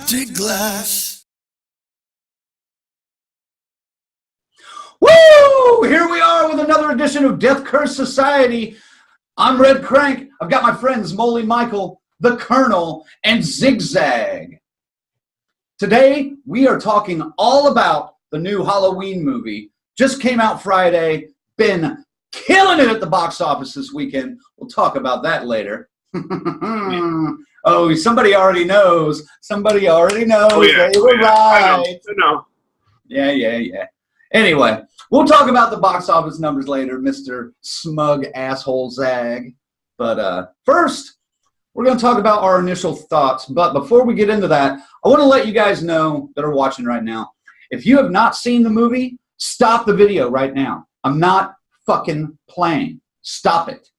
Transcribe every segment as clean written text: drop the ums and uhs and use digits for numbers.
Optic Glass. Woo! Here we are with another edition of Death Curse Society. I'm Red Crank. I've got my friends Molly Michael, the Colonel, and Zigzag. Today, we are talking all about the new Halloween movie. Just came out Friday. Been killing it at the box office this weekend. We'll talk about that later. Oh, somebody already knows. Somebody already knows. Oh, yeah. They were right. I know. Yeah. Anyway, we'll talk about the box office numbers later, Mr. Smug Asshole Zag. But first, we're going to talk about our initial thoughts. But before we get into that, I want to let you guys know that are watching right now, if you have not seen the movie, stop the video right now. I'm not fucking playing. Stop it.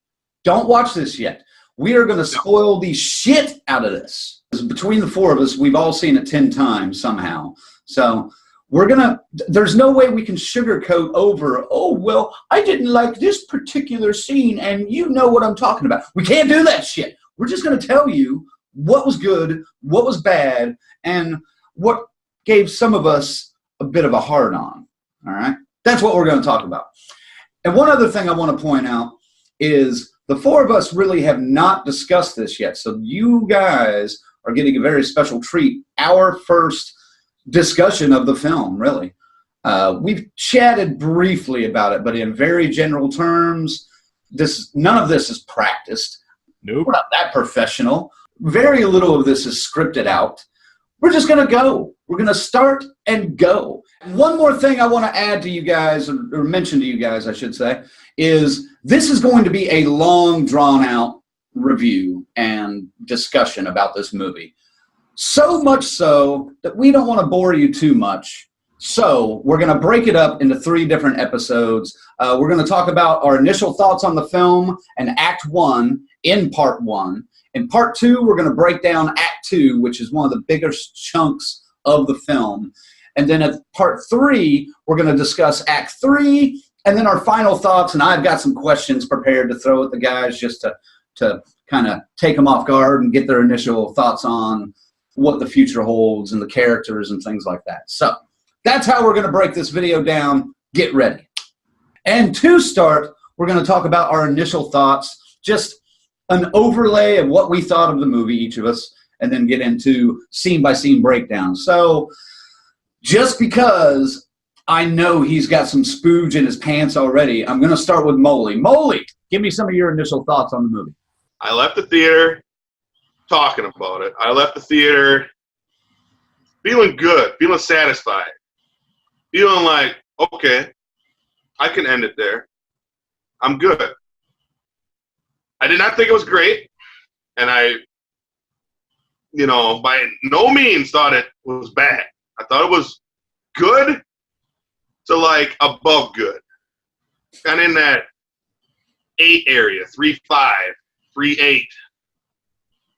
Don't watch this yet. We are going to spoil the shit out of this. Between the four of us, we've all seen it 10 times somehow. So there's no way we can sugarcoat over, oh, well, I didn't like this particular scene, and you know what I'm talking about. We can't do that shit. We're just going to tell you what was good, what was bad, and what gave some of us a bit of a hard-on. All right? That's what we're going to talk about. And one other thing I want to point out is the four of us really have not discussed this yet. So you guys are getting a very special treat. Our first discussion of the film, really. We've chatted briefly about it, but in very general terms, none of this is practiced. Nope. We're not that professional. Very little of this is scripted out. We're just going to go. We're going to start and go. One more thing I want to add to you guys, or mention to you guys, I should say, is this is going to be a long, drawn-out review and discussion about this movie. So much so that we don't want to bore you too much. So we're going to break it up into 3 different episodes. We're going to talk about our initial thoughts on the film and Act 1 in Part 1. In Part 2, we're going to break down Act 2, which is one of the biggest chunks of the film. And then at Part 3, we're going to discuss Act 3, and then our final thoughts. And I've got some questions prepared to throw at the guys just to kind of take them off guard and get their initial thoughts on what the future holds and the characters and things like that. So that's how we're going to break this video down. Get ready. And to start, we're going to talk about our initial thoughts, just an overlay of what we thought of the movie, each of us, and then get into scene-by-scene breakdown. So just because I know he's got some spooge in his pants already, I'm going to start with Molly. Molly, give me some of your initial thoughts on the movie. I left the theater talking about it. I left the theater feeling good, feeling satisfied, feeling like, okay, I can end it there. I'm good. I did not think it was great, and I, by no means thought it was bad. I thought it was good to, like, above good. Kind of in that 8 area, 3.5, 3.8.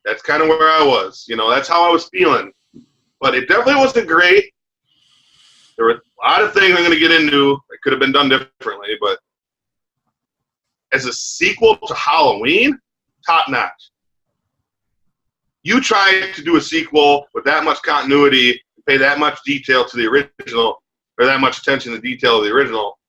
That's kind of where I was. That's how I was feeling. But it definitely wasn't great. There were a lot of things I'm going to get into that could have been done differently, but as a sequel to Halloween, top notch. You try to do a sequel with that much continuity, pay that much detail to the original, or that much attention to detail of the original,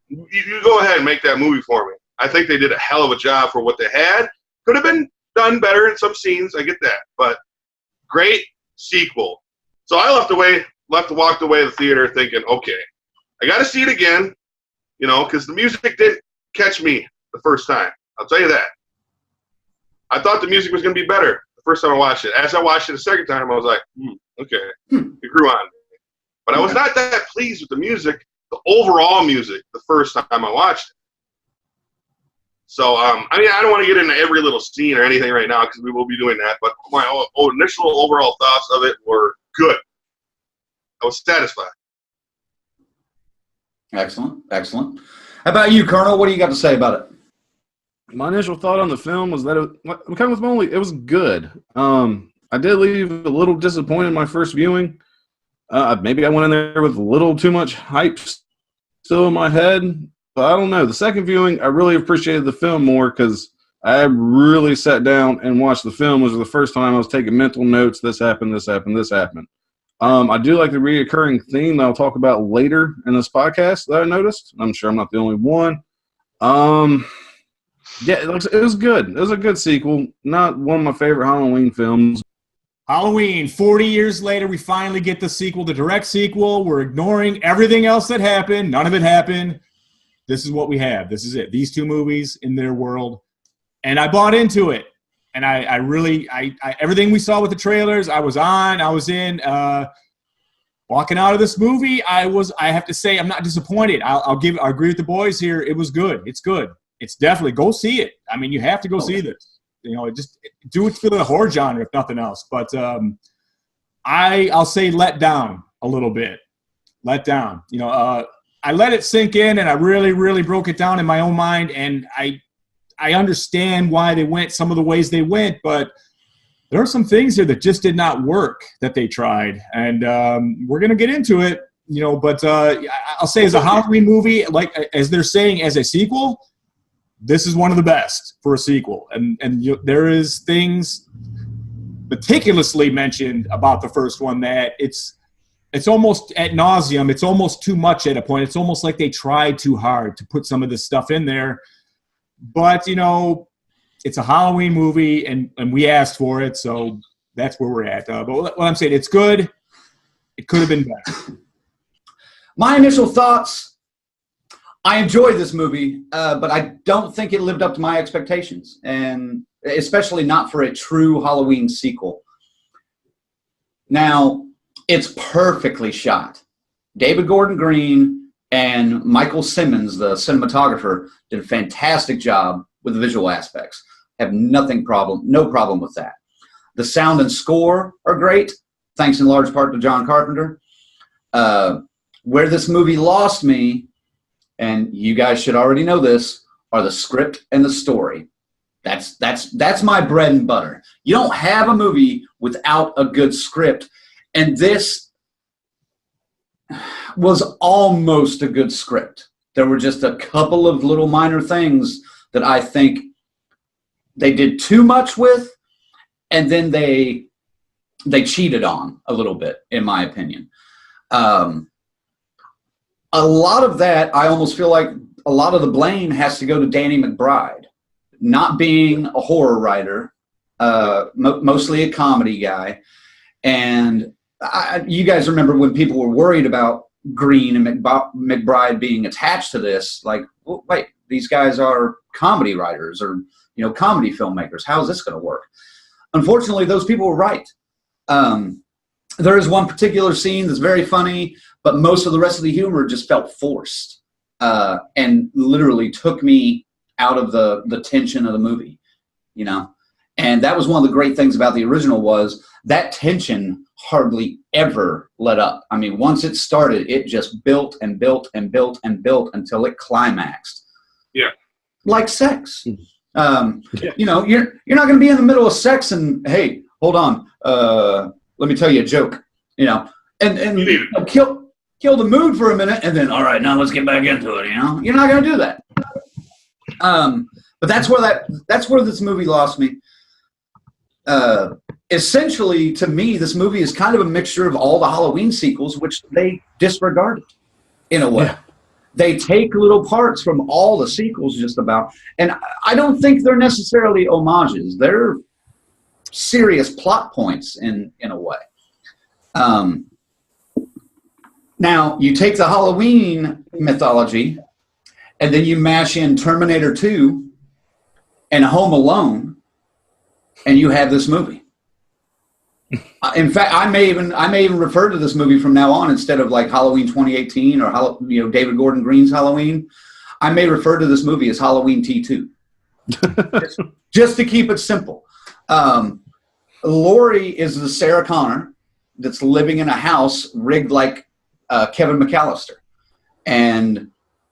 you go ahead and make that movie for me. I think they did a hell of a job for what they had. Could have been done better in some scenes, I get that, but great sequel. So I walked away the theater thinking, okay, I got to see it again, because the music didn't catch me the first time. I'll tell you that. I thought the music was going to be better the first time I watched it. As I watched it the second time, I was like, okay, it grew on me. But I was not that pleased with the music, the overall music, the first time I watched it. So, I don't want to get into every little scene or anything right now because we will be doing that, but my initial overall thoughts of it were good. I was satisfied. Excellent. How about you, Colonel? What do you got to say about it? My initial thought on the film was that I'm kind of with Molly. It was good. I did leave a little disappointed in my first viewing. Maybe I went in there with a little too much hype still in my head. But I don't know. The second viewing, I really appreciated the film more because I really sat down and watched the film. It was the first time I was taking mental notes. This happened, this happened, this happened. I do like the reoccurring theme that I'll talk about later in this podcast that I noticed. I'm sure I'm not the only one. Yeah, it was good. It was a good sequel. Not one of my favorite Halloween films. Halloween, 40 years later, we finally get the sequel, the direct sequel. We're ignoring everything else that happened. None of it happened. This is what we have. This is it. These two movies in their world. And I bought into it. And I really everything we saw with the trailers, I was in. Walking out of this movie, I have to say, I'm not disappointed. I agree with the boys here. It was good. It's good. It's definitely, go see it. I mean, you have to go see this. You know, just do it for the horror genre, if nothing else. But I'll say let down a little bit. Let down. You know, I let it sink in, and I really, really broke it down in my own mind. And I understand why they went some of the ways they went, but there are some things here that just did not work that they tried. And we're going to get into it, you know, but I'll say as a Halloween movie, like as they're saying as a sequel, this is one of the best for a sequel. And there is things meticulously mentioned about the first one that it's almost ad nauseum. It's almost too much at a point. It's almost like they tried too hard to put some of this stuff in there. But, you know, it's a Halloween movie, and we asked for it, so that's where we're at. But what I'm saying, it's good. It could have been better. My initial thoughts, I enjoyed this movie, but I don't think it lived up to my expectations, and especially not for a true Halloween sequel. Now, it's perfectly shot. David Gordon Green and Michael Simmons, the cinematographer, did a fantastic job with the visual aspects. Have no problem with that. The sound and score are great, thanks in large part to John Carpenter. Where this movie lost me, and you guys should already know this, are the script and the story. That's my bread and butter. You don't have a movie without a good script, and this was almost a good script. There were just a couple of little minor things that I think they did too much with, and then they cheated on a little bit, in my opinion. A lot of that, I almost feel like a lot of the blame has to go to Danny McBride, not being a horror writer, mostly a comedy guy. And you guys remember when people were worried about Green and McBride being attached to this, like, well, wait, these guys are comedy writers or, you know, comedy filmmakers. How is this going to work? Unfortunately, those people were right. There is one particular scene that's very funny, but most of the rest of the humor just felt forced and literally took me out of the tension of the movie, you know? And that was one of the great things about the original was that tension hardly ever let up. I mean, once it started, it just built and built and built and built until it climaxed. Yeah. Like sex. You know, you're not going to be in the middle of sex and, hey, hold on, let me tell you a joke, you know, and you know, kill the mood for a minute and then, all right, now let's get back into it, you know? You're not going to do that. But that's where this movie lost me. Essentially, to me, this movie is kind of a mixture of all the Halloween sequels, which they disregarded in a way. Yeah. They take little parts from all the sequels just about, and I don't think they're necessarily homages. They're serious plot points in a way. Now, you take the Halloween mythology, and then you mash in Terminator 2 and Home Alone, and you have this movie. In fact, I may even refer to this movie from now on instead of like Halloween 2018 or David Gordon Green's Halloween. I may refer to this movie as Halloween T2, just to keep it simple. Laurie is the Sarah Connor that's living in a house rigged like Kevin McAllister, and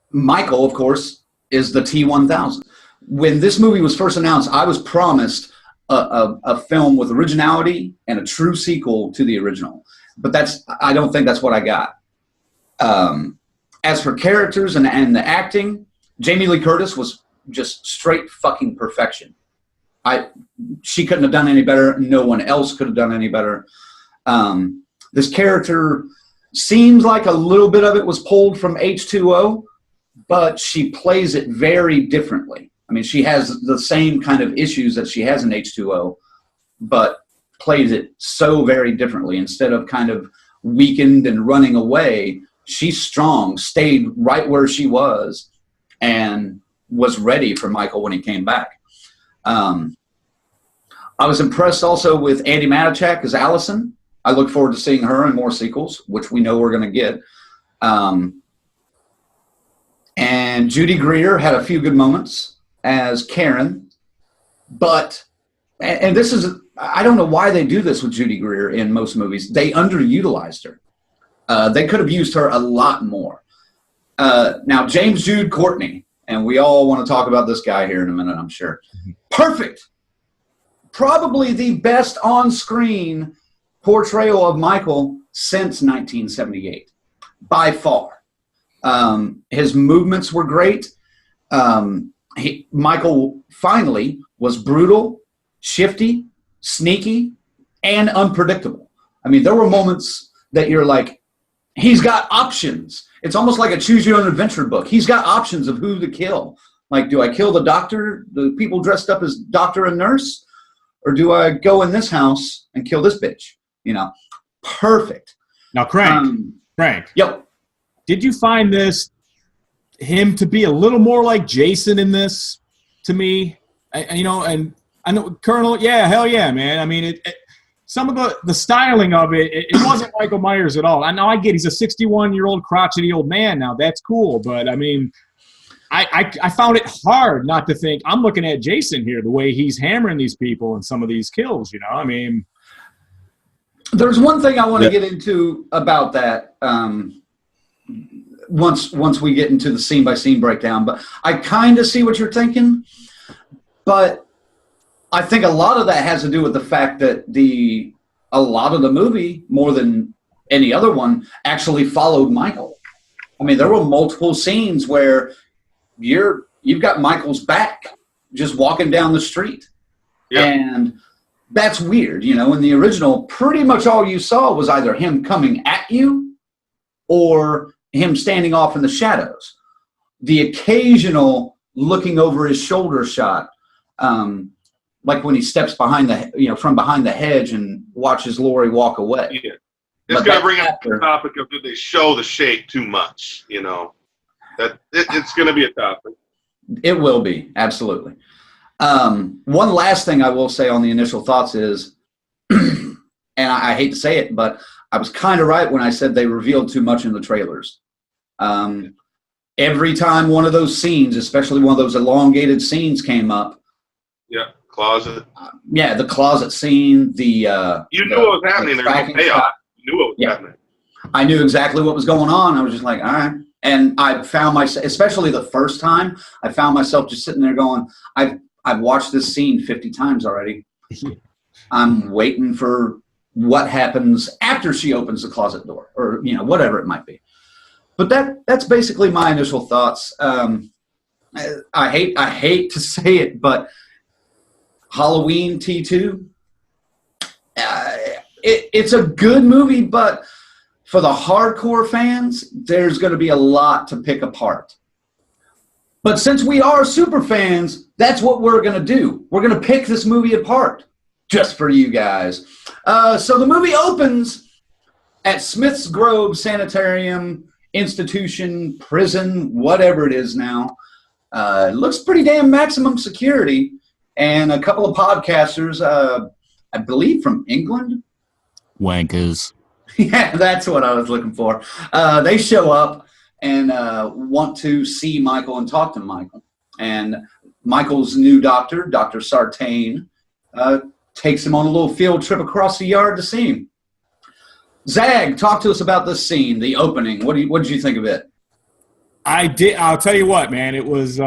Michael, of course, is the T-1000. When this movie was first announced, I was promised a film with originality and a true sequel to the original. But I don't think that's what I got. As for characters and the acting, Jamie Lee Curtis was just straight fucking perfection She couldn't have done any better. No one else could have done any better. This character seems like a little bit of it was pulled from H2O, but she plays it very differently. I mean, she has the same kind of issues that she has in H2O, but plays it so very differently. Instead of kind of weakened and running away, she's strong, stayed right where she was, and was ready for Michael when he came back. I was impressed also with Andi Matichak as Allison. I look forward to seeing her in more sequels, which we know we're going to get. And Judy Greer had a few good moments as Karen, but, and this is, I don't know why they do this with Judy Greer in most movies. They underutilized her. They could have used her a lot more. Now, James Jude Courtney, and we all want to talk about this guy here in a minute, I'm sure. Perfect. Probably the best on-screen portrayal of Michael since 1978, by far. His movements were great. Michael finally was brutal, shifty, sneaky, and unpredictable. I mean, there were moments that you're like, he's got options. It's almost like a choose your own adventure book. He's got options of who to kill. Like, do I kill the doctor, the people dressed up as doctor and nurse? Or do I go in this house and kill this bitch? You know, perfect. Now, Frank. Yep. Did you find him to be a little more like Jason in this to me? And I know Colonel, yeah, hell yeah, man. I mean, some of the styling of it wasn't Michael Myers at all. I know I get he's a 61-year-old crotchety old man now. That's cool. But, I mean, I found it hard not to think I'm looking at Jason here, the way he's hammering these people and some of these kills, you know? I mean. There's one thing I want to get into about that once we get into the scene-by-scene breakdown. But I kind of see what you're thinking. But I think a lot of that has to do with the fact that a lot of the movie, more than any other one, actually followed Michael. I mean, there were multiple scenes where you've got Michael's back just walking down the street. Yeah. And that's weird. You know, in the original, pretty much all you saw was either him coming at you or him standing off in the shadows. The occasional looking over his shoulder shot, like when he steps from behind the hedge and watches Laurie walk away. Yeah. It's going to bring up the topic of, did they show the shape too much? You know, that it's going to be a topic. It will be, absolutely. One last thing I will say on the initial thoughts is, and I hate to say it, but I was kind of right when I said they revealed too much in the trailers. Every time one of those scenes, especially one of those elongated scenes came up. Yeah, closet. The closet scene. You knew what was happening. There was no payoff. You knew what was happening. I knew exactly what was going on. I was just like, all right. And I found myself, especially the first time, I found myself just sitting there going, I've watched this scene 50 times already. I'm waiting for what happens after she opens the closet door, or whatever it might be. But that's basically my initial thoughts. I hate to say it, but Halloween T2, it's a good movie, but for the hardcore fans, there's going to be a lot to pick apart. But since we are super fans, that's what we're going to do. We're going to pick this movie apart just for you guys. So the movie opens at Smith's Grove Sanitarium, Institution, Prison, whatever it is now. It looks pretty damn maximum security. And a couple of podcasters, I believe from England. Wankers. Yeah, that's what I was looking for. They show up and want to see Michael and talk to Michael. And Michael's new doctor, Dr. Sartain, takes him on a little field trip across the yard to see him. Zag, talk to us about this scene, the opening. What did you think of it? I did. I'll tell you what, man. It was.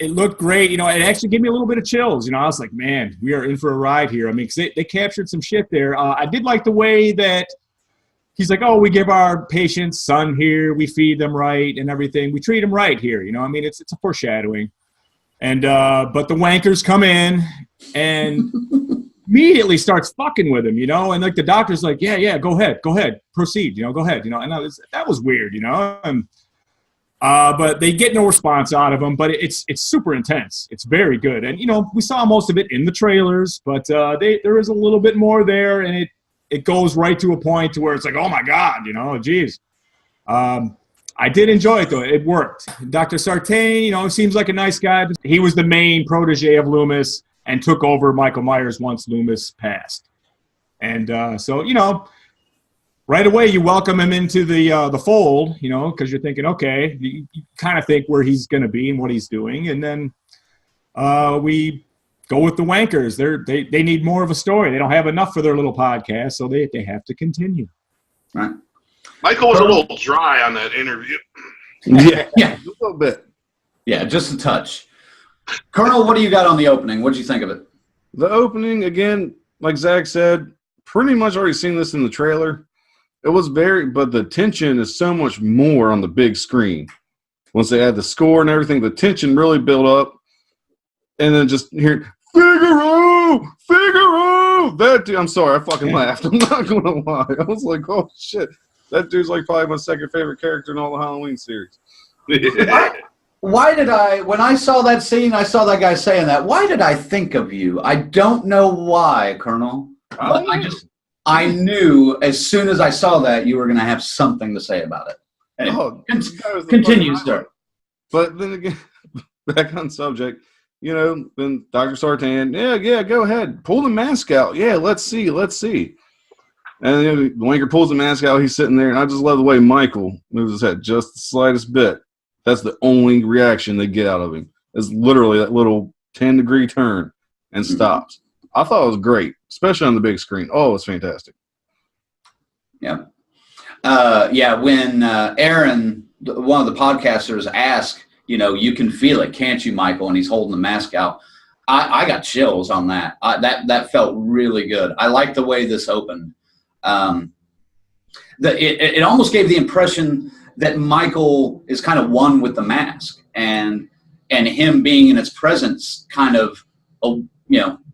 It looked great. It actually gave me a little bit of chills. I was like, man, we are in for a ride here. I mean, 'cause they captured some shit there. I did like the way that he's like, oh, we give our patients sun here, we feed them right and everything. We treat them right here. I mean, it's a foreshadowing. And but the wankers come in and immediately starts fucking with him, and like the doctor's like, yeah, go ahead, proceed, go ahead, and that was weird, and but they get no response out of him, but it's super intense. It's very good, and we saw most of it in the trailers, but there is a little bit more there, and it goes right to a point to where it's like, oh my god, geez. I did enjoy it though. It worked. Dr. Sartain, seems like a nice guy. He was the main protege of Loomis and took over Michael Myers once Loomis passed. And so, right away you welcome him into the fold, because you're thinking, okay, you kind of think where he's going to be and what he's doing. And then we go with the wankers. They need more of a story. They don't have enough for their little podcast, so they have to continue. Right. Michael was a little dry on that interview. Yeah. A little bit. Yeah, just a touch. Colonel, what do you got on the opening? What did you think of it? The opening, again, like Zach said, pretty much already seen this in the trailer. It was but the tension is so much more on the big screen. Once they add the score and everything, the tension really built up. And then just hearing, Figaro! That dude, I'm sorry, I fucking laughed. I'm not going to lie. I was like, oh, shit. That dude's like probably my second favorite character in all the Halloween series. Why did when I saw that scene, I saw that guy saying that, why did I think of you? I don't know why, Colonel. But I knew as soon as I saw that you were going to have something to say about it. Anyway, continue, sir. But then again, back on subject, then Dr. Sartain, yeah, go ahead. Pull the mask out. Yeah, let's see. And the wanker pulls the mask out. He's sitting there, and I just love the way Michael moves his head just the slightest bit. That's the only reaction they get out of him. It's literally that little 10-degree turn and stops. I thought it was great, especially on the big screen. Oh, it's fantastic. Yeah. When Aaron, one of the podcasters, asked, you can feel it, can't you, Michael? And he's holding the mask out. I got chills on that. That felt really good. I like the way this opened. It almost gave the impression that Michael is kind of one with the mask, and him being in its presence kind of,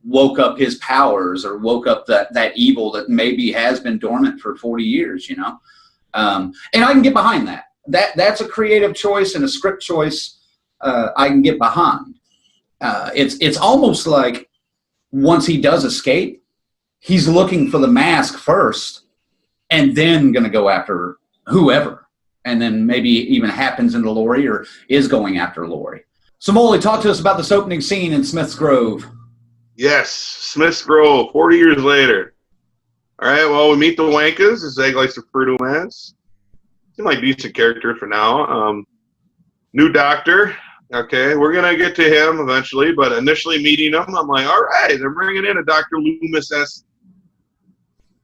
woke up his powers or woke up that evil that maybe has been dormant for 40 years, and I can get behind that. That's a creative choice and a script choice I can get behind. It's almost like once he does escape, he's looking for the mask first and then going to go after whoever, and then maybe even happens into Laurie or is going after Laurie. So, Molly, talk to us about this opening scene in Smith's Grove. Yes, Smith's Grove, 40 years later. All right, well, we meet the Wankas, as Zach likes to refer to them as. Seem like decent character for now. New doctor. Okay, we're going to get to him eventually, but initially meeting him, I'm like, all right, they're bringing in a Dr. Loomis-esque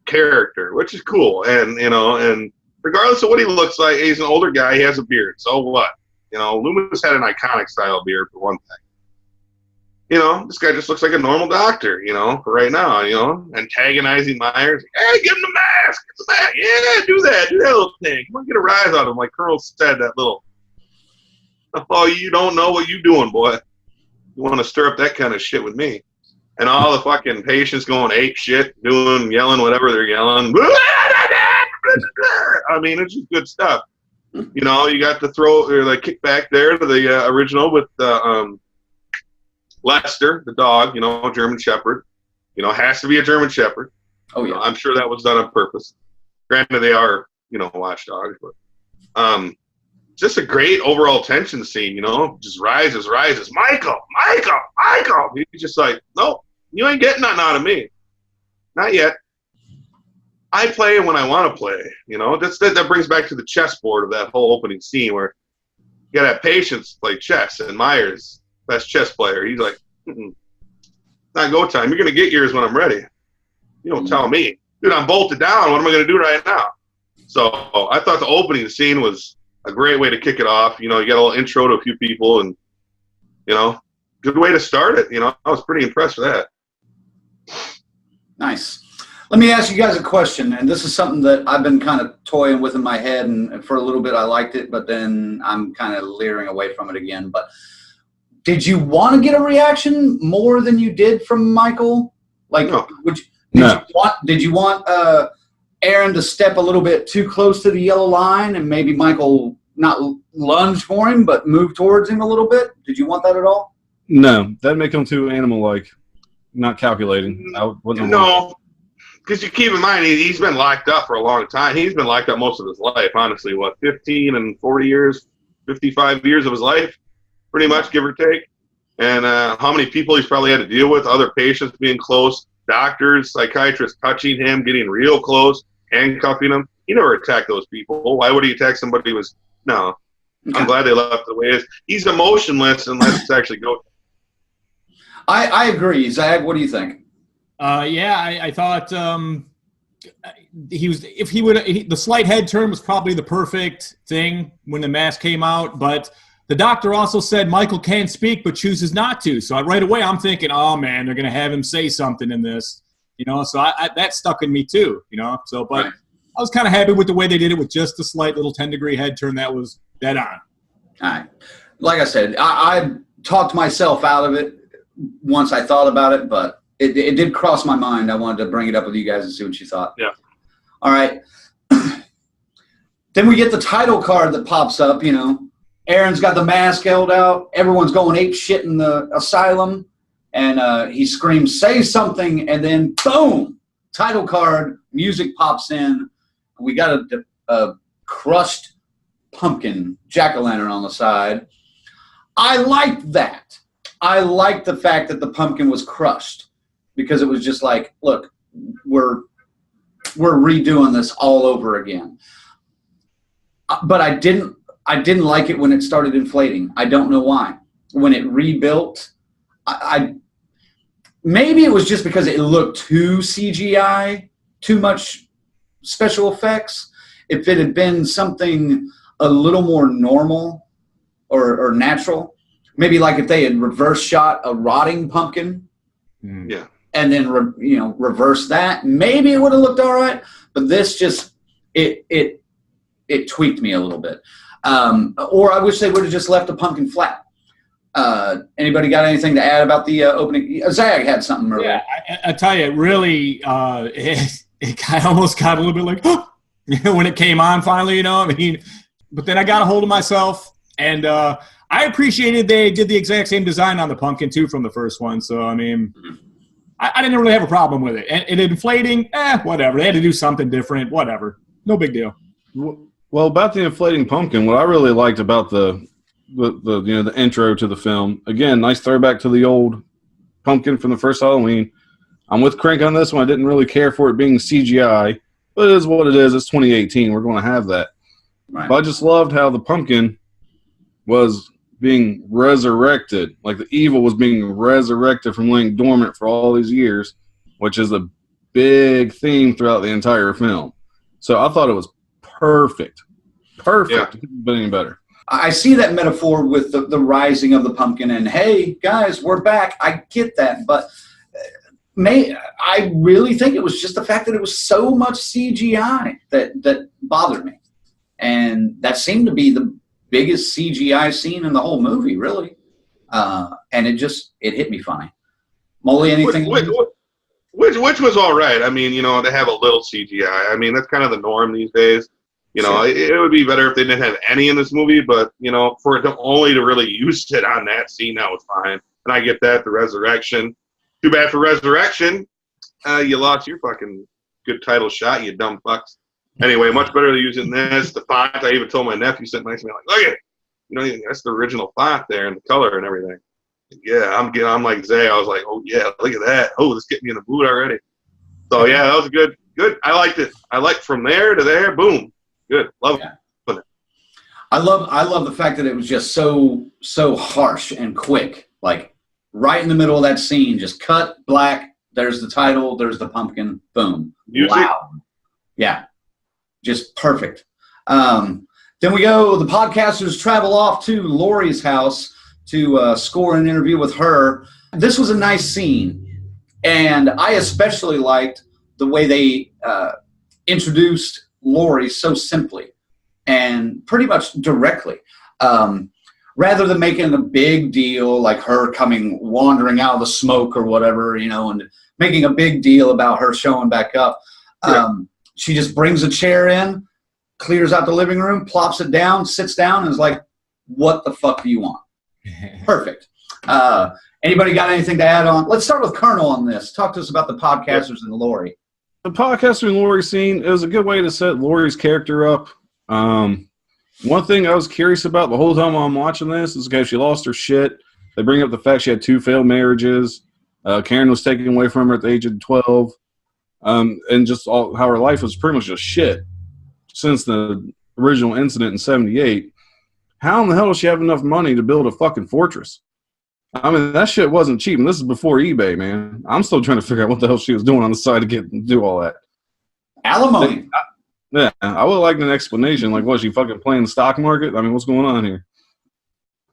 character, which is cool. And, and regardless of what he looks like, he's an older guy, he has a beard, so what? Loomis had an iconic style beard for one thing. This guy just looks like a normal doctor, for right now, antagonizing Myers. Hey, give him the mask! Get the mask! Yeah, do that little thing. Come on, get a rise out of him, like Colonel said, that little, oh, you don't know what you doing, boy. You want to stir up that kind of shit with me. And all the fucking patients going ape shit, yelling whatever they're yelling. I mean, it's just good stuff. You got to throw or the kick back there to the original with Lester, the dog, German Shepherd. Has to be a German Shepherd. Oh, yeah. I'm sure that was done on purpose. Granted, they are, watchdogs, but just a great overall tension scene, just rises. Michael! He's just like, nope, you ain't getting nothing out of me. Not yet. I play when I want to play, that brings back to the chessboard of that whole opening scene where you got to have patience play chess, and Myers, best chess player, he's like, not go time. You're going to get yours when I'm ready. You don't tell me. Dude, I'm bolted down. What am I going to do right now? So I thought the opening scene was a great way to kick it off. You got a little intro to a few people, and, good way to start it. I was pretty impressed with that. Nice. Let me ask you guys a question, and this is something that I've been kind of toying with in my head, and for a little bit I liked it, but then I'm kind of leering away from it again. But Did you want to get a reaction more than you did from Michael? Like, No. Did you want Aaron to step a little bit too close to the yellow line and maybe Michael not lunge for him but move towards him a little bit? Did you want that at all? No, that'd make him too animal-like, not calculating. I wouldn't. No, because you keep in mind he's been locked up for a long time. He's been locked up most of his life, honestly. What, 15 and 40 years, 55 years of his life, pretty much, give or take. And how many people he's probably had to deal with, other patients being close, doctors, psychiatrists touching him, getting real close, handcuffing him. He never attacked those people. Why would he attack somebody who was – no. Okay. I'm glad they left the way it is. He's emotionless unless it's actually go. I agree. Zach, what do you think? I thought he was. If he would, the slight head turn was probably the perfect thing when the mask came out. But the doctor also said Michael can speak, but chooses not to. So right away, I'm thinking, oh man, they're going to have him say something in this, So that stuck in me too, So, but right. I was kind of happy with the way they did it with just a slight little 10-degree head turn. That was dead on. All right. Like I said, I talked myself out of it once I thought about it, but it did cross my mind. I wanted to bring it up with you guys and see what you thought. Yeah. All right. Then we get the title card that pops up, Aaron's got the mask held out. Everyone's going ape shit in the asylum. And he screams, say something, and then boom, title card, music pops in. We got a crushed pumpkin jack-o'-lantern on the side. I liked that. I liked the fact that the pumpkin was crushed because it was just like, look, we're redoing this all over again. But I didn't like it when it started inflating. I don't know why. When it rebuilt, I maybe it was just because it looked too CGI, too much special effects. If it had been something a little more normal or natural, maybe like if they had reverse shot a rotting pumpkin, yeah, and then reverse that, maybe it would have looked all right. But this just it tweaked me a little bit. Or I wish they would have just left the pumpkin flat. Anybody got anything to add about the opening? Zag had something earlier. Yeah, I tell you, it really, I almost got a little bit like, when it came on finally, but then I got a hold of myself, and I appreciated they did the exact same design on the pumpkin, too, from the first one. So, I didn't really have a problem with it. And inflating, whatever. They had to do something different, whatever. No big deal. Well, about the inflating pumpkin, what I really liked about the intro to the film, again, nice throwback to the old pumpkin from the first Halloween. I'm with Crank on this one. I didn't really care for it being CGI, but it is what it is. It's 2018. We're going to have that. Right. But I just loved how the pumpkin was being resurrected. Like the evil was being resurrected from laying dormant for all these years, which is a big theme throughout the entire film. So I thought it was perfect. Perfect. Yeah. It couldn't be any better. I see that metaphor with the rising of the pumpkin and, hey, guys, we're back. I get that. But I really think it was just the fact that it was so much CGI that bothered me. And that seemed to be the biggest CGI scene in the whole movie, really. And it hit me funny. Molly, anything? Which was all right. To have a little CGI. That's kind of the norm these days. Sure. It would be better if they didn't have any in this movie, but, for it to only to really use it on that scene, that was fine. And I get that, the resurrection. Too bad for resurrection. You lost your fucking good title shot, you dumb fucks. Anyway, much better to use it in this. The font, I even told my nephew sitting next to me, like, look at it. That's the original font there and the color and everything. Yeah, I'm like Zay. I was like, oh, yeah, look at that. Oh, this getting me in the mood already. So, yeah, that was good. I liked it. I liked from there to there, boom. Good. Love it. I love the fact that it was just so harsh and quick. Like right in the middle of that scene, just cut, black, there's the title, there's the pumpkin, boom. Music. Wow. Yeah. Just perfect. Then we go, the podcasters travel off to Lori's house to score an interview with her. This was a nice scene. And I especially liked the way they introduced Lori so simply and pretty much directly. rather than making a big deal like her coming wandering out of the smoke or whatever, you know, and making a big deal about her showing back up. She just brings a chair in, clears out the living room, plops it down, sits down, and is like, what the fuck do you want? Perfect. Anybody got anything to add on? Let's start with Colonel on this. Talk to us about the podcasters and Laurie. The podcaster and Laurie scene is a good way to set Laurie's character up. One thing I was curious about the whole time I'm watching this is because she lost her shit. They bring up the fact she had 2 failed marriages. Karen was taken away from her at the age of 12. And just how her life was pretty much just shit since the original incident in 78. How in the hell does she have enough money to build a fucking fortress? I mean, that shit wasn't cheap, and this is before eBay, man. I'm still trying to figure out what the hell she was doing on the side to do all that. Alimony. Yeah, I would like an explanation. Like, was she fucking playing the stock market? I mean, what's going on here?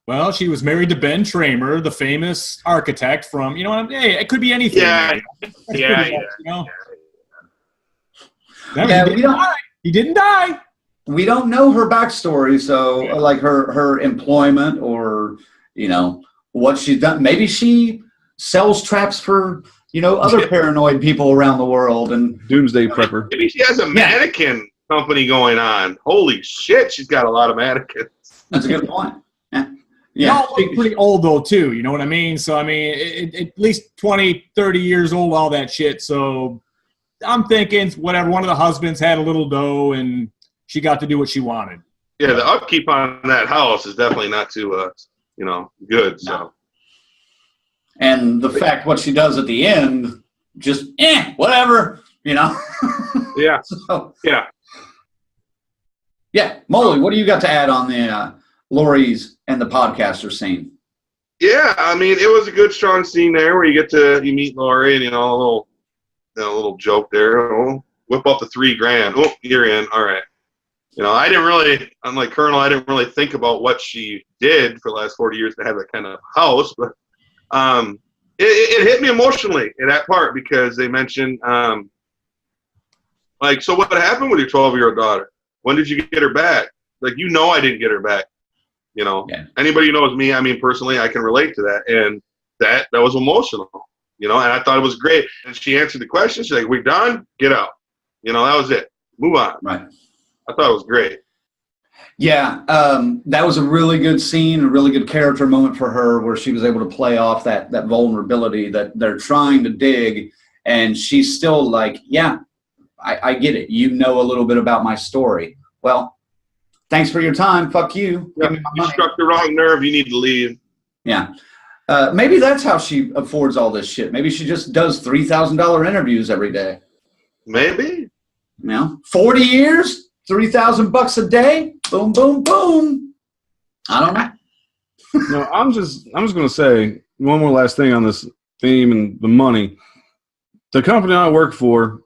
Well, she was married to Ben Tramer, the famous architect from, you know, hey, it could be anything. Yeah, yeah. You know? He didn't die. We don't know her backstory, so like her employment or, you know, what she's done. Maybe she sells traps for, you know, other paranoid people around the world and doomsday prepper. Maybe she has a mannequin company going on. Holy shit, she's got a lot of mannequins. That's a good point. Yeah. They all look pretty old though too, you know what I mean? So I mean, at least 20, 30 years old, all that shit. So I'm thinking whatever, one of the husbands had a little dough and she got to do what she wanted. Yeah, the upkeep on that house is definitely not too, you know, good. So. No. And the fact what she does at the end, just whatever, you know. Yeah. So, yeah. Yeah, Molly, what do you got to add on the Laurie's and the podcaster scene? Yeah, I mean, it was a good, strong scene there where you meet Laurie and, you know, a little joke there. Oh, whip up the $3,000. Oh, you're in. All right. You know, I didn't really, unlike Colonel, I didn't really think about what she did for the last 40 years to have that kind of house. But it hit me emotionally in that part because they mentioned, like, so what happened with your 12-year-old daughter? When did you get her back? Like, you know I didn't get her back. You know, anybody who knows me, I mean, personally, I can relate to that. And that was emotional, you know, and I thought it was great. And she answered the question. She's like, we're done. Get out. You know, that was it. Move on. Right. I thought it was great. Yeah, that was a really good scene, a really good character moment for her where she was able to play off that vulnerability that they're trying to dig. And she's still like, yeah, I get it. You know a little bit about my story. Well, thanks for your time. Fuck you. Yeah, you struck the wrong nerve. You need to leave. Yeah. Maybe that's how she affords all this shit. Maybe she just does $3,000 interviews every day. Maybe. You know, 40 years, $3,000 a day. Boom, boom, boom. I don't know. No, I'm just going to say one more last thing on this theme and the money. The company I work for,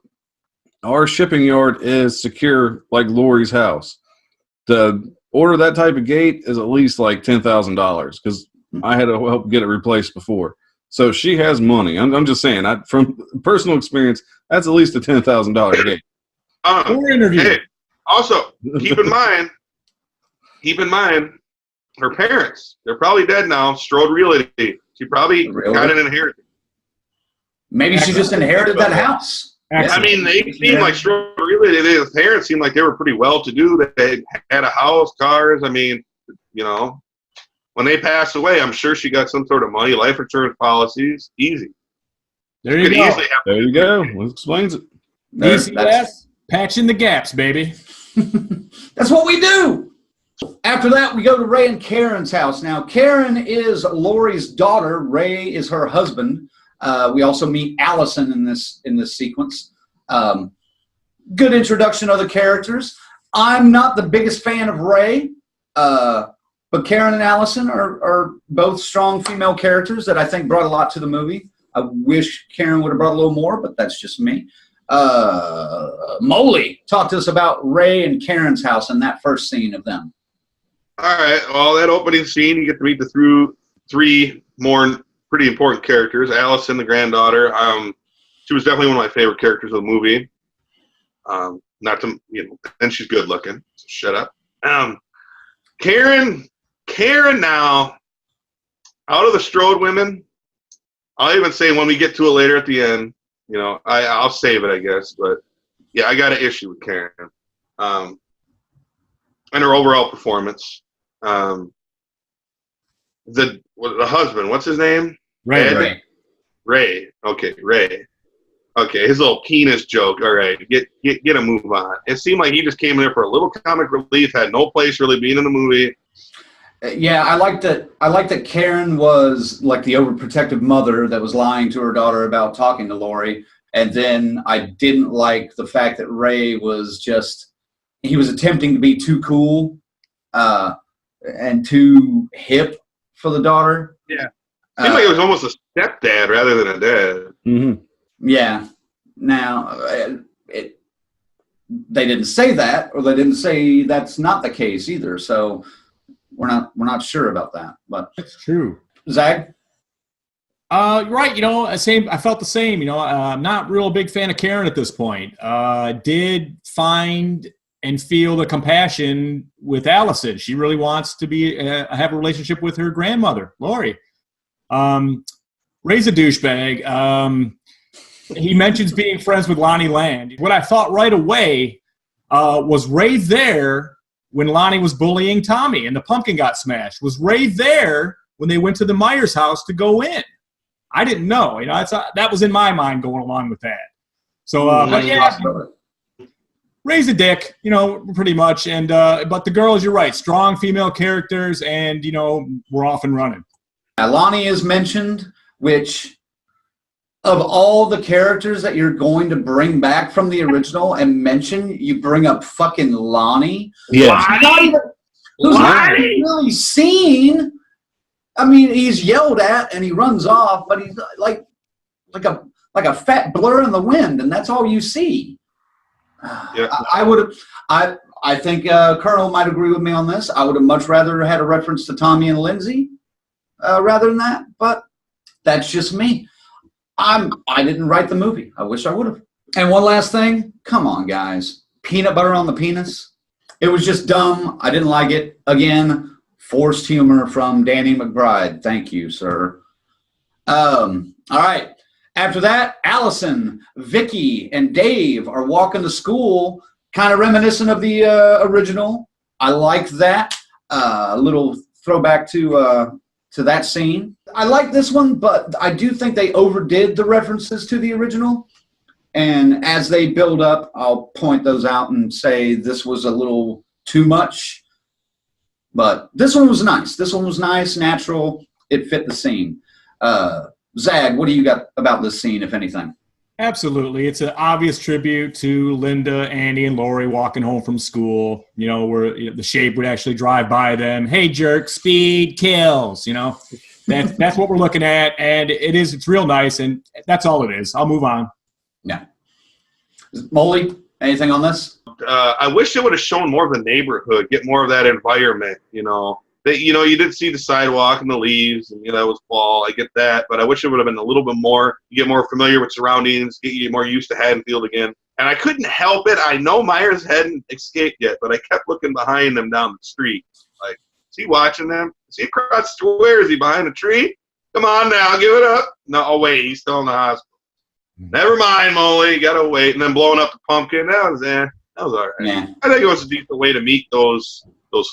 our shipping yard is secure like Laurie's house. To order that type of gate is at least like $10,000 because I had to help get it replaced before. So she has money. I'm just saying, from personal experience, that's at least a $10,000 gate. Hey, also, keep in mind, her parents, they're probably dead now. Strode Realty. She probably got an inheritance. Maybe she just inherited that house. I mean, they seem like Strode Realty. The parents seemed like they were pretty well-to-do. They had a house, cars. I mean, you know, when they passed away, I'm sure she got some sort of money, life insurance policies. Easy. There you go. There you go. That explains it. Easy patching the gaps, baby. That's what we do. After that, we go to Ray and Karen's house. Now, Karen is Laurie's daughter. Ray is her husband. We also meet Allison in this sequence. Good introduction of the characters. I'm not the biggest fan of Ray, but Karen and Allison are both strong female characters that I think brought a lot to the movie. I wish Karen would have brought a little more, but that's just me. Molly, talk to us about Ray and Karen's house and that first scene of them. All right. Well, that opening scene, you get to meet the three more pretty important characters. Allison, the granddaughter. She was definitely one of my favorite characters of the movie. Not to, you know, and she's good looking. So shut up. Karen Karen now, out of the Strode women, I'll even say when we get to it later at the end, you know, I'll save it, I guess. But yeah, I got an issue with Karen, and her overall performance. The husband, what's his name? Ray. Ray. Okay, Ray. Okay, his little penis joke. All right, get a move on. It seemed like he just came there for a little comic relief, had no place really being in the movie. Yeah, I like that Karen was like the overprotective mother that was lying to her daughter about talking to Lori. And then I didn't like the fact that Ray was he was attempting to be too cool and too hip for the daughter. Yeah. Seemed like it was almost a stepdad rather than a dad. Mm-hmm. Yeah. Now, they didn't say that, or they didn't say that's not the case either. So we're not sure about that. But That's true. Zag? Right. You know, same. I felt the same. You know, I'm not real big fan of Karen at this point. Did find and feel the compassion with Allison. She really wants to have a relationship with her grandmother, Lori. Ray's a douchebag. He mentions being friends with Lonnie Land. What I thought right away was Ray there when Lonnie was bullying Tommy and the pumpkin got smashed. Was Ray there when they went to the Myers house to go in? I didn't know. You know, that was in my mind going along with that. So, but yeah, Ray's a dick, you know, pretty much. And but the girls, you're right, strong female characters, and you know, we're off and running. Lonnie is mentioned, which of all the characters that you're going to bring back from the original and mention, you bring up fucking Lonnie. Yeah. Who's not really seen. I mean, he's yelled at and he runs off, but he's like a fat blur in the wind, and that's all you see. Yeah. I think Colonel might agree with me on this. I would have much rather had a reference to Tommy and Lindsay rather than that, but that's just me. I didn't write the movie. I wish I would have. And one last thing, come on, guys. Peanut butter on the penis. It was just dumb. I didn't like it. Again, forced humor from Danny McBride. Thank you, sir. All right. After that, Allison, Vicky, and Dave are walking to school, kind of reminiscent of the original. I like that. A little throwback to that scene. I like this one, but I do think they overdid the references to the original. And as they build up, I'll point those out and say this was a little too much. But this one was nice. This one was nice, natural. It fit the scene. Zag, what do you got about this scene, if anything? Absolutely. It's an obvious tribute to Linda, Andy, and Lori walking home from school, you know, where the shape would actually drive by them. Hey, jerk, speed kills, you know. That's what we're looking at, and it's real nice, and that's all it is. I'll move on. Yeah. Molly, anything on this? I wish they would have shown more of the neighborhood, get more of that environment, you know. You did see the sidewalk and the leaves, and, you know, that was fall. I get that, but I wish it would have been a little bit more. You get more familiar with surroundings, get you more used to Haddonfield again. And I couldn't help it. I know Myers hadn't escaped yet, but I kept looking behind him down the street. Like, is he watching them? Is he across the square? Is he behind a tree? Come on now, give it up. No, oh, wait, he's still in the hospital. Never mind, Molly. You got to wait. And then blowing up the pumpkin. That was all right. Yeah. I think it was a decent way to meet those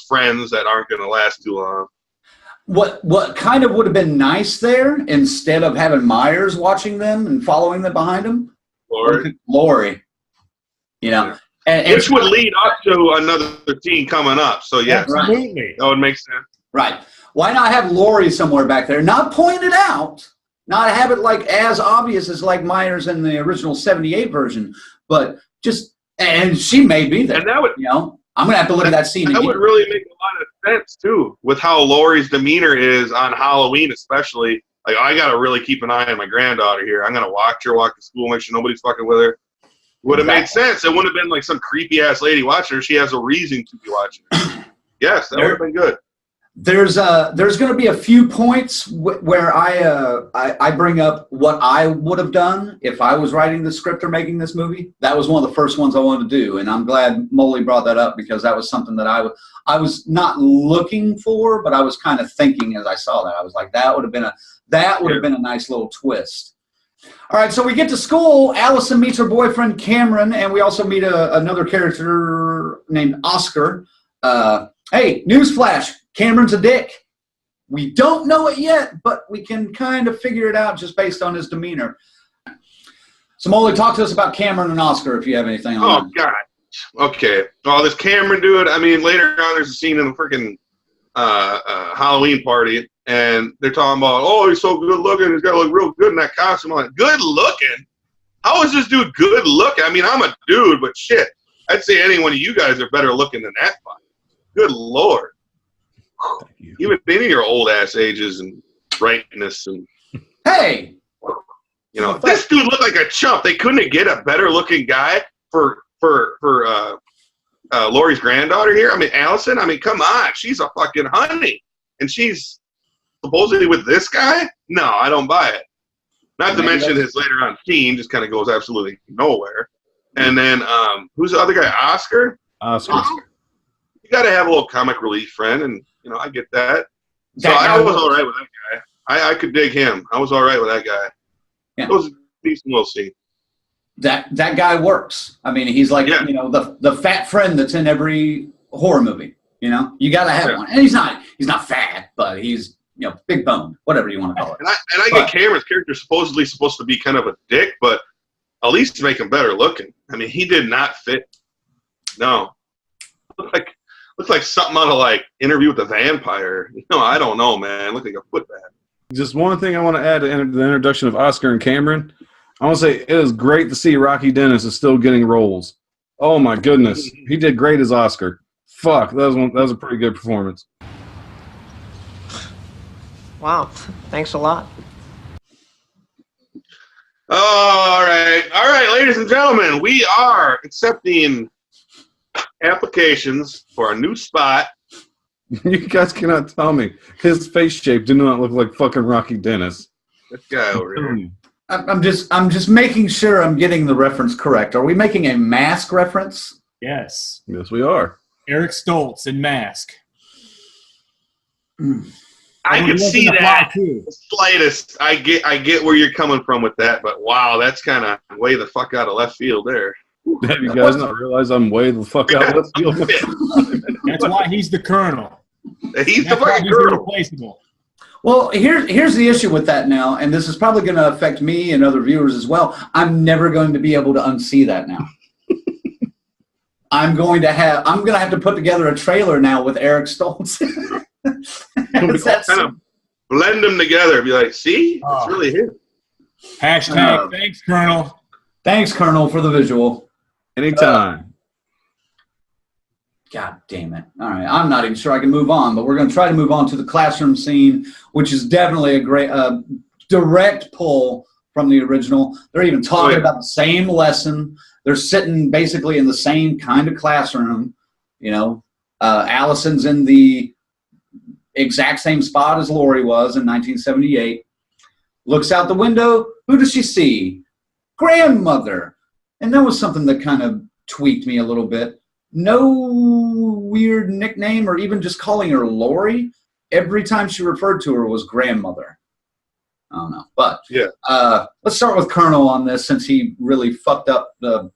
friends that aren't going to last too long. What kind of would have been nice there, instead of having Myers watching them and following them behind him? Lori. You know. And which would lead up to another scene coming up. So, yeah. Absolutely. That would make sense. Right. Why not have Lori somewhere back there? Not pointed out. Not have it like as obvious as like Myers in the original 78 version. But just, and she may be there. And that would, you know. I'm going to have to look at that scene again. That would really make a lot of sense, too, with how Lori's demeanor is on Halloween especially. Like, I got to really keep an eye on my granddaughter here. I'm going to watch her walk to school, make sure nobody's fucking with her. Would have made sense. It wouldn't have been like some creepy-ass lady watching her. She has a reason to be watching her. Yes, that would have been good. There's going to be a few points where I bring up what I would have done if I was writing the script or making this movie. That was one of the first ones I wanted to do, and I'm glad Molly brought that up because that was something that I was not looking for, but I was kind of thinking as I saw that. I was like, that would have been a nice little twist. All right, so we get to school. Allison meets her boyfriend Cameron, and we also meet another character named Oscar. Hey, newsflash. Cameron's a dick. We don't know it yet, but we can kind of figure it out just based on his demeanor. So, Molly, talk to us about Cameron and Oscar if you have anything on that. God. Okay. Well, this Cameron dude, I mean, later on there's a scene in the freaking Halloween party, and they're talking about, oh, he's so good looking. He's got to look real good in that costume. I'm like, good looking? How is this dude good looking? I mean, I'm a dude, but shit. I'd say any one of you guys are better looking than that fuck. Good Lord. Even in your old ass ages and brightness and hey, you know, this dude looked like a chump. They couldn't get a better looking guy for Lori's granddaughter here. I mean, Allison. I mean, come on, she's a fucking honey, and she's supposedly with this guy. No, I don't buy it. Not to mention his later on scene just kind of goes absolutely nowhere. And then who's the other guy? Oscar. You got to have a little comic relief friend, and you know I get that. So I was all right with that guy. I could dig him. I was all right with that guy. Yeah. It was a decent little scene. That guy works. I mean, he's like you know the fat friend that's in every horror movie. You know, you got to have one. And he's not fat, but he's big boned, whatever you want to call it. And I get Cameron's character supposedly supposed to be kind of a dick, but at least make him better looking. I mean, he did not fit. No, looks like something out of like Interview with the Vampire. I don't know, man. Look like a footbath. Just one thing I want to add to the introduction of Oscar and Cameron. I want to say it is great to see Rocky Dennis is still getting roles. Oh my goodness, he did great as Oscar. Fuck, that was a pretty good performance. Wow, thanks a lot. All right, ladies and gentlemen, we are accepting applications for a new spot. You guys cannot tell me his face shape did not look like fucking Rocky Dennis. This guy over here. I'm just making sure I'm getting the reference correct. Are we making a Mask reference? Yes. Yes, we are. Eric Stoltz in Mask. I could see that. The slightest. I get where you're coming from with that, but wow, that's kind of way the fuck out of left field there. Have you guys not realized I'm way the fuck out of left field? That's why he's the Colonel. He's the fucking Colonel. Irreplaceable. Well, here's the issue with that now, and this is probably going to affect me and other viewers as well. I'm never going to be able to unsee that now. I'm going to have to put together a trailer now with Eric Stoltz. Kind of blend them together. Be like, see, it's really him. Hashtag thanks, Colonel. Thanks, Colonel, for the visual. Anytime. God damn it. All right. I'm not even sure I can move on, but we're going to try to move on to the classroom scene, which is definitely a great direct pull from the original. They're even talking about the same lesson. They're sitting basically in the same kind of classroom. Allison's in the exact same spot as Lori was in 1978. Looks out the window. Who does she see? Grandmother. And that was something that kind of tweaked me a little bit. No weird nickname or even just calling her Lori. Every time she referred to her was grandmother. I don't know. But let's start with Colonel on this since he really fucked up the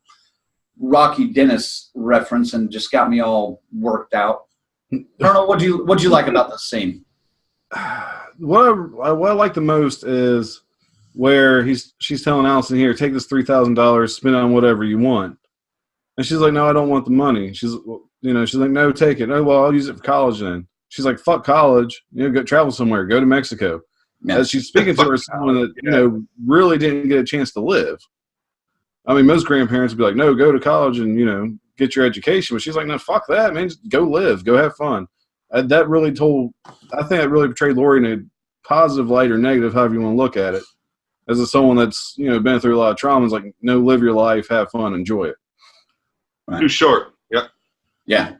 Rocky Dennis reference and just got me all worked out. Colonel, what'd you like about this scene? What I like the most is where she's telling Allison, here, take this $3,000, spend it on whatever you want. And she's like, no, I don't want the money. She's like, no, take it. Oh, well, I'll use it for college then. She's like, fuck college. Go travel somewhere. Go to Mexico. Yeah. As she's speaking to her someone that, really didn't get a chance to live. I mean, most grandparents would be like, no, go to college and, get your education. But she's like, no, fuck that, man. Just go live. Go have fun. I think that really portrayed Lori in a positive light or negative, however you want to look at it. As someone that's, been through a lot of trauma, it's like, no, live your life, have fun, enjoy it. Right. Too short. Yep. Yeah.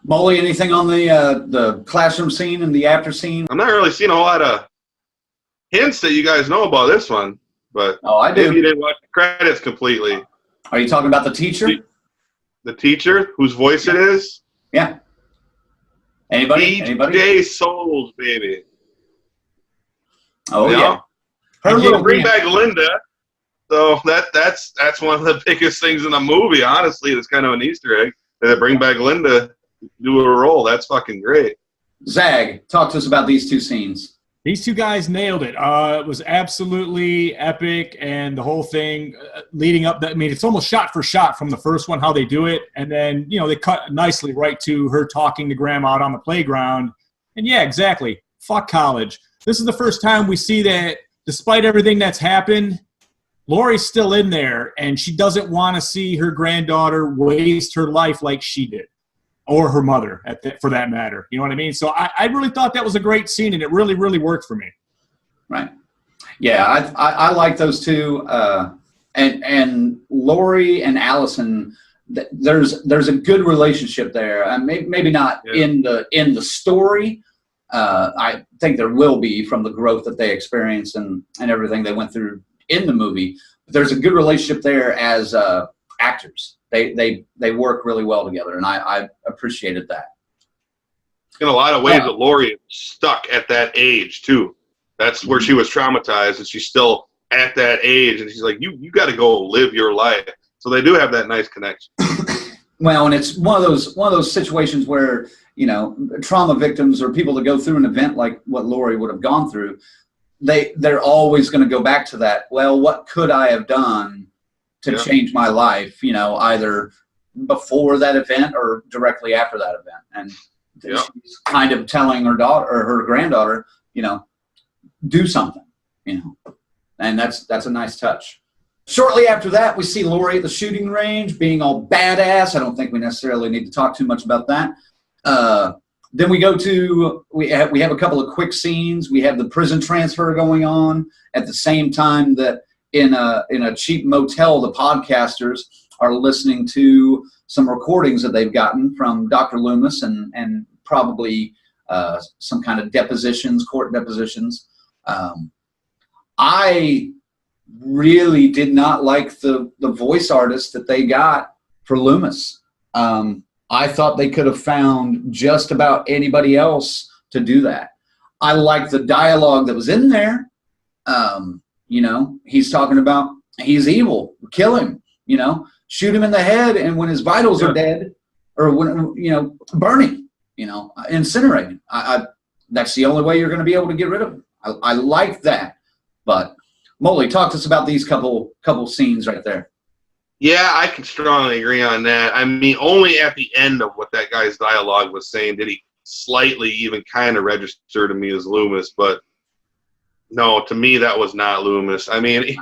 Molly, anything on the classroom scene and the after scene? I'm not really seeing a whole lot of hints that you guys know about this one, but I do. maybe you didn't watch the credits completely. Are you talking about the teacher? The teacher, whose voice it is? Yeah. Anybody? DJ Souls, baby. Oh, yeah. Her little bring back Linda. So that's one of the biggest things in the movie, honestly. It's kind of an Easter egg. They bring back Linda, do a role. That's fucking great. Zag, talk to us about these two scenes. These two guys nailed it. It was absolutely epic, and the whole thing leading up. It's almost shot for shot from the first one, how they do it, and then they cut nicely right to her talking to Grandma out on the playground. And yeah, exactly. Fuck college. This is the first time we see that, despite everything that's happened, Laurie's still in there, and she doesn't want to see her granddaughter waste her life like she did. Or her mother, for that matter. You know what I mean? So I really thought that was a great scene, and it really, really worked for me. Right. Yeah, I like those two. And Laurie and Allison, there's a good relationship there. Maybe not in the story. I think there will be from the growth that they experienced and everything they went through in the movie. But there's a good relationship there as actors. They work really well together, and I appreciated that. In a lot of ways, Laurie is stuck at that age too. That's where she was traumatized, and she's still at that age, and she's like, "You got to go live your life." So they do have that nice connection. Well, and it's one of those situations where trauma victims or people that go through an event like what Laurie would have gone through, they're always going to go back to that. Well, what could I have done to change my life, either before that event or directly after that event. And she's kind of telling her daughter or her granddaughter, do something, and that's a nice touch. Shortly after that, we see Laurie at the shooting range being all badass. I don't think we necessarily need to talk too much about that. Then we go to, we have a couple of quick scenes. We have the prison transfer going on at the same time that in a cheap motel, the podcasters are listening to some recordings that they've gotten from Dr. Loomis and probably some kind of court depositions. I really did not like the voice artist that they got for Loomis. I thought they could have found just about anybody else to do that. I liked the dialogue that was in there. He's talking about he's evil, kill him, shoot him in the head, and when his vitals are dead, or when burn him, incinerate him. That's the only way you're going to be able to get rid of him. I like that. But Molly, talk to us about these couple scenes right there. Yeah, I can strongly agree on that. I mean, only at the end of what that guy's dialogue was saying did he slightly even kind of register to me as Loomis, but no, to me that was not Loomis. I mean,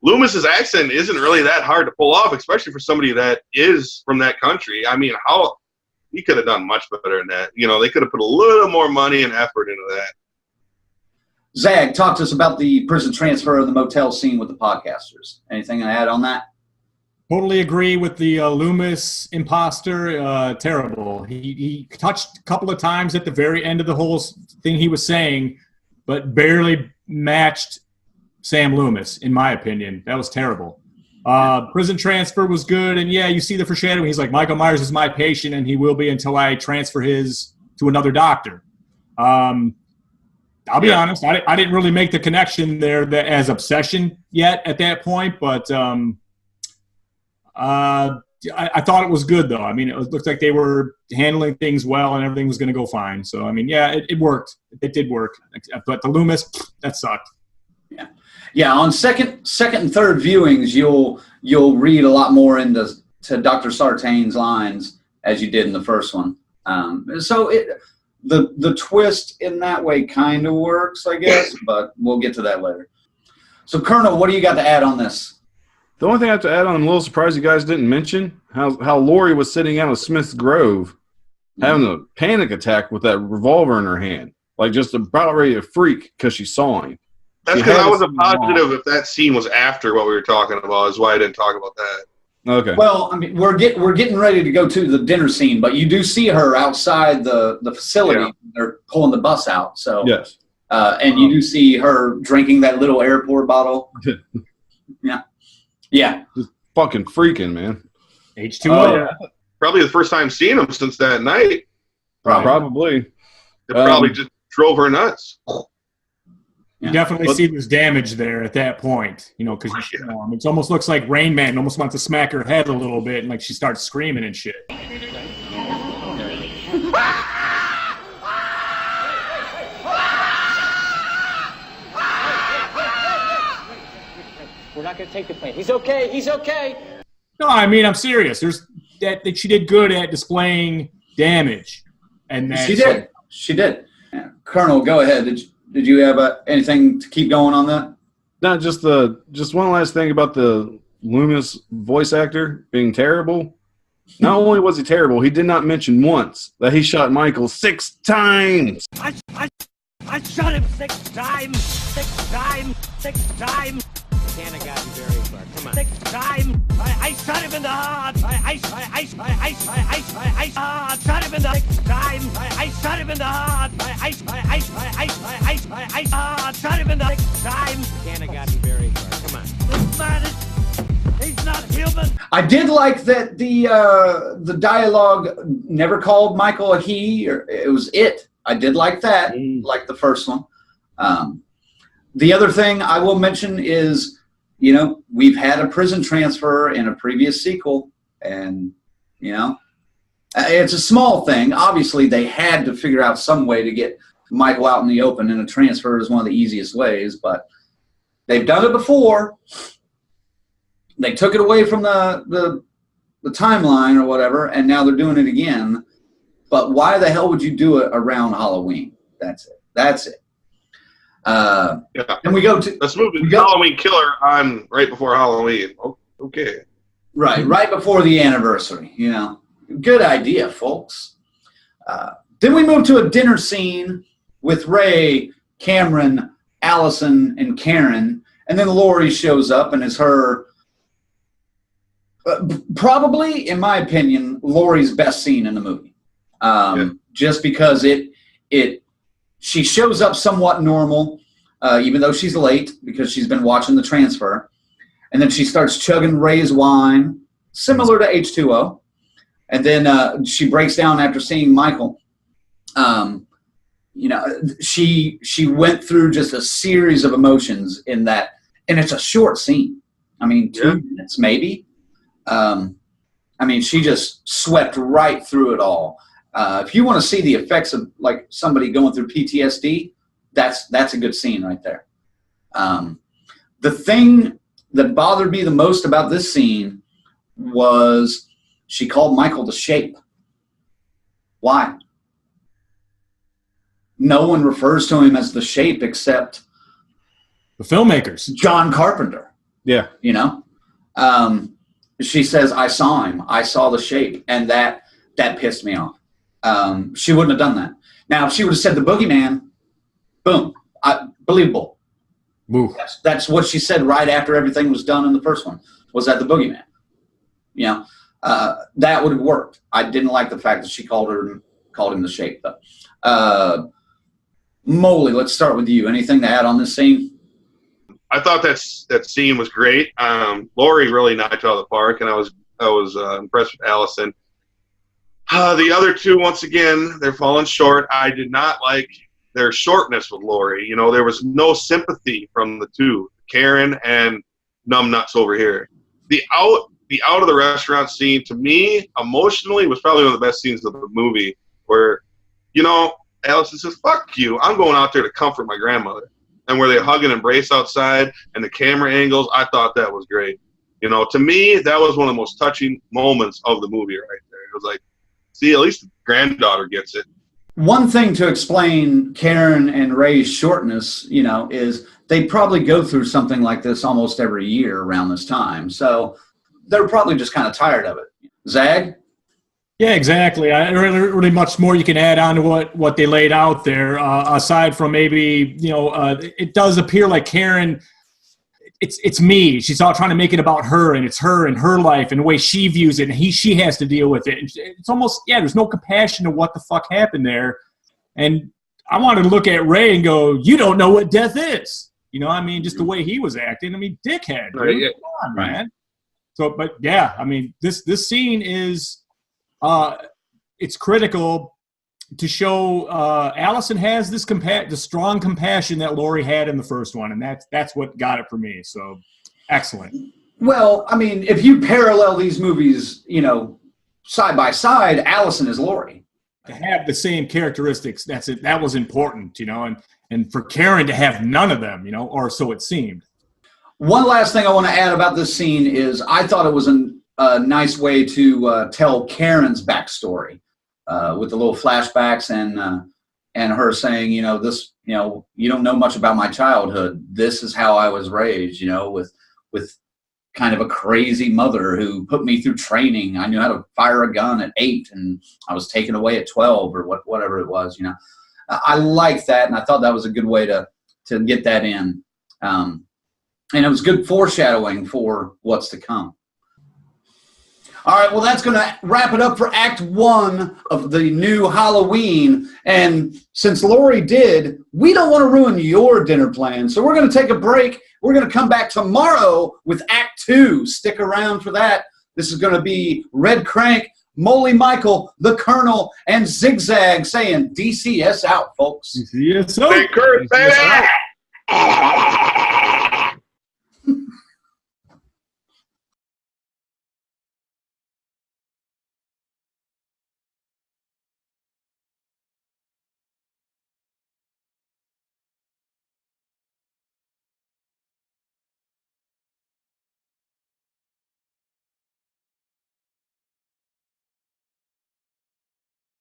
Loomis's accent isn't really that hard to pull off, especially for somebody that is from that country. I mean, he could have done much better than that. They could have put a little more money and effort into that. Zag, talk to us about the prison transfer of the motel scene with the podcasters. Anything to add on that? Totally agree with the Loomis imposter. Terrible. He touched a couple of times at the very end of the whole thing he was saying, but barely matched Sam Loomis, in my opinion. That was terrible. Prison transfer was good, and yeah, you see the foreshadowing. He's like, Michael Myers is my patient, and he will be until I transfer his to another doctor. I'll be honest, I didn't really make the connection there as obsession yet at that point, but I thought it was good, though. I mean, it looked like they were handling things well and everything was going to go fine. So, I mean, yeah, it worked. It did work. But the Loomis, that sucked. Yeah. Yeah, on second and third viewings, you'll read a lot more into Dr. Sartain's lines as you did in the first one. So the twist in that way kind of works, I guess, but we'll get to that later. So, Colonel, what do you got to add on this? The only thing I have to add on, I'm a little surprised you guys didn't mention how Laurie was sitting out of Smith's Grove having a panic attack with that revolver in her hand, like just about ready to freak because she saw him. That's because I wasn't positive if that scene was after what we were talking about, is why I didn't talk about that. Okay. Well, I mean, we're getting ready to go to the dinner scene, but you do see her outside the facility. Yeah. They're pulling the bus out. So Yes. and you do see her drinking that little airport bottle. Yeah. Yeah. Just fucking freaking, man. H2O. Yeah. Probably the first time seeing him since that night. Probably. It probably just drove her nuts. You definitely see there's damage there at that point, because it almost looks like Rain Man almost wants to smack her head a little bit, and like she starts screaming and shit. We're not going to take the plane. He's okay. He's okay. No, I mean, I'm serious. There's that she did good at displaying damage, and that She did. Yeah. Colonel, go ahead. Did you have anything to keep going on that? Not just one last thing about the Loomis voice actor being terrible. Not only was he terrible, he did not mention once that he shot Michael 6 times. I shot him 6 times. 6 times. 6 times. Can't have gotten very far. Come on. 6 times. I shot him in the heart. I shot him in the 6 times. I shot him in the heart. I shot him in the 6 times. Can't have gotten very far. Come on. This man he's not human. I did like that the dialogue never called Michael a he, or it was it. I did like that, like the first one. The other thing I will mention is, we've had a prison transfer in a previous sequel, and, it's a small thing. Obviously, they had to figure out some way to get Michael out in the open, and a transfer is one of the easiest ways, but they've done it before. They took it away from the timeline or whatever, and now they're doing it again. But why the hell would you do it around Halloween? That's it. And we go to let's move to Halloween Killer on right before Halloween. Okay. Right before the anniversary. Good idea, folks. Then we move to a dinner scene with Ray, Cameron, Allison, and Karen, and then Laurie shows up and is her. Probably, in my opinion, Laurie's best scene in the movie. Just because she shows up somewhat normal, even though she's late because she's been watching the transfer. And then she starts chugging Ray's wine, similar to H2O. And then she breaks down after seeing Michael. She went through just a series of emotions in that, and it's a short scene. I mean, 2 minutes maybe. She just swept right through it all. If you want to see the effects of like somebody going through PTSD, that's a good scene right there. The thing that bothered me the most about this scene was she called Michael the Shape. Why? No one refers to him as the Shape except The filmmakers. John Carpenter. Yeah. She says, I saw him. I saw the Shape. And that pissed me off. She wouldn't have done that. Now, if she would have said the Boogeyman, boom, believable. Woo. That's what she said right after everything was done in the first one, was that the Boogeyman. That would have worked. I didn't like the fact that she called him the Shape, though. Molly, let's start with you. Anything to add on this scene? I thought that scene was great. Laurie really knocked it out of the park, and I was impressed with Allison. The other two, once again, they're falling short. I did not like their shortness with Laurie. There was no sympathy from the two, Karen and Numbnuts over here. The out of the restaurant scene, to me, emotionally, was probably one of the best scenes of the movie, where, Allison says, fuck you, I'm going out there to comfort my grandmother. And where they hug and embrace outside, and the camera angles, I thought that was great. To me, that was one of the most touching moments of the movie right there. It was like, see, at least the granddaughter gets it. One thing to explain Karen and Ray's shortness, is they probably go through something like this almost every year around this time. So they're probably just kind of tired of it. Zag? Yeah, exactly. I really much more you can add on to what they laid out there. Aside from maybe, it does appear like Karen, it's me. She's all trying to make it about her, and it's her and her life and the way she views it, and she has to deal with it. And it's almost, there's no compassion to what the fuck happened there. And I wanted to look at Ray and go, you don't know what death is. You know, I mean, just the way he was acting. I mean, dickhead, dude. Right, yeah. Come on, man. So, but yeah, I mean, this scene is, it's critical to show Allison has this the strong compassion that Laurie had in the first one, and that's what got it for me. So, excellent. Well, I mean, if you parallel these movies, you know, side by side, Allison is Laurie. To have the same characteristics, that's it. That was important, you know, and for Karen to have none of them, you know, or so it seemed. One last thing I want to add about this scene is I thought it was a nice way to tell Karen's backstory with the little flashbacks and her saying, you know, this, you know, you don't know much about my childhood. This is how I was raised, you know, with kind of a crazy mother who put me through training. I knew how to fire a gun at 8 and I was taken away at 12 or whatever it was, you know. I like that, and I thought that was a good way to get that in. And it was good foreshadowing for what's to come. All right, well, that's going to wrap it up for Act 1 of the new Halloween. And since Laurie did, we don't want to ruin your dinner plan, so we're going to take a break. We're going to come back tomorrow with Act 2. Stick around for that. This is going to be Red Crank, Moley Michael, the Colonel, and Zigzag saying DCS out, folks. DCS out. Hey, Kurt, say that.